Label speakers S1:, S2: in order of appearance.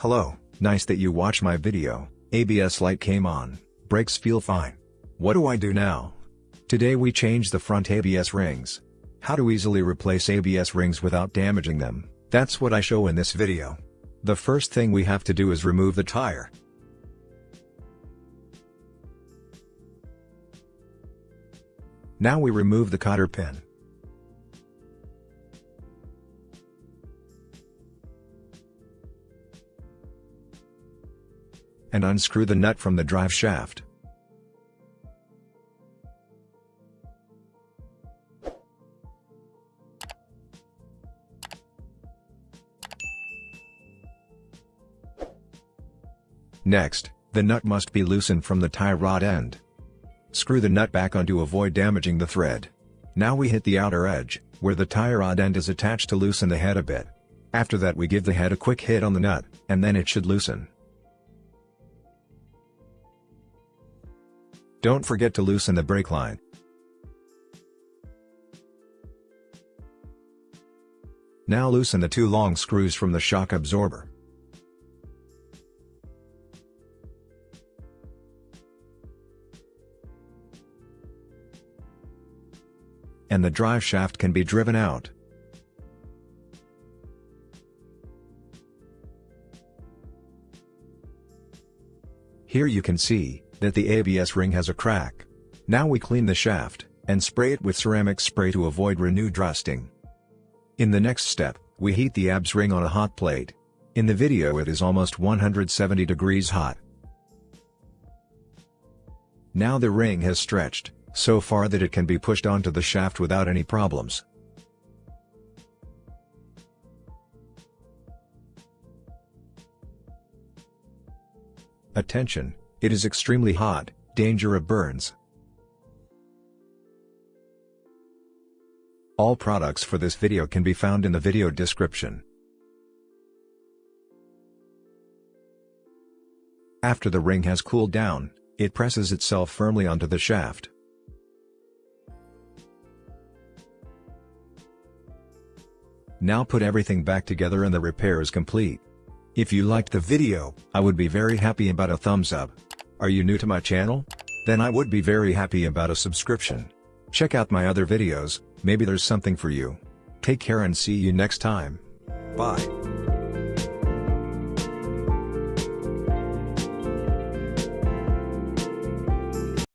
S1: Hello, nice that you watched my video. ABS light came on, brakes feel fine. What do I do now? Today we change the front ABS rings. How to easily replace ABS rings without damaging them, that's what I show in this video. The first thing we have to do is remove the tire. Now we remove the cotter pin. And unscrew the nut from the drive shaft. Next, the nut must be loosened from the tie rod end. Screw the nut back on to avoid damaging the thread. Now we hit the outer edge, where the tie rod end is attached, to loosen the head a bit. After that we give the head a quick hit on the nut, and then it should loosen. Don't forget to loosen the brake line. Now loosen the two long screws from the shock absorber. And the drive shaft can be driven out. Here you can see that the ABS ring has a crack. Now we clean the shaft, and spray it with ceramic spray to avoid renewed rusting. In the next step, we heat the ABS ring on a hot plate. In the video it is almost 170 degrees hot. Now the ring has stretched so far that it can be pushed onto the shaft without any problems. Attention! It is extremely hot, danger of burns. All products for this video can be found in the video description. After the ring has cooled down, it presses itself firmly onto the shaft. Now put everything back together and the repair is complete. If you liked the video, I would be very happy about a thumbs up. Are you new to my channel? Then I would be very happy about a subscription. Check out my other videos, maybe there's something for you. Take care and see you next time. Bye.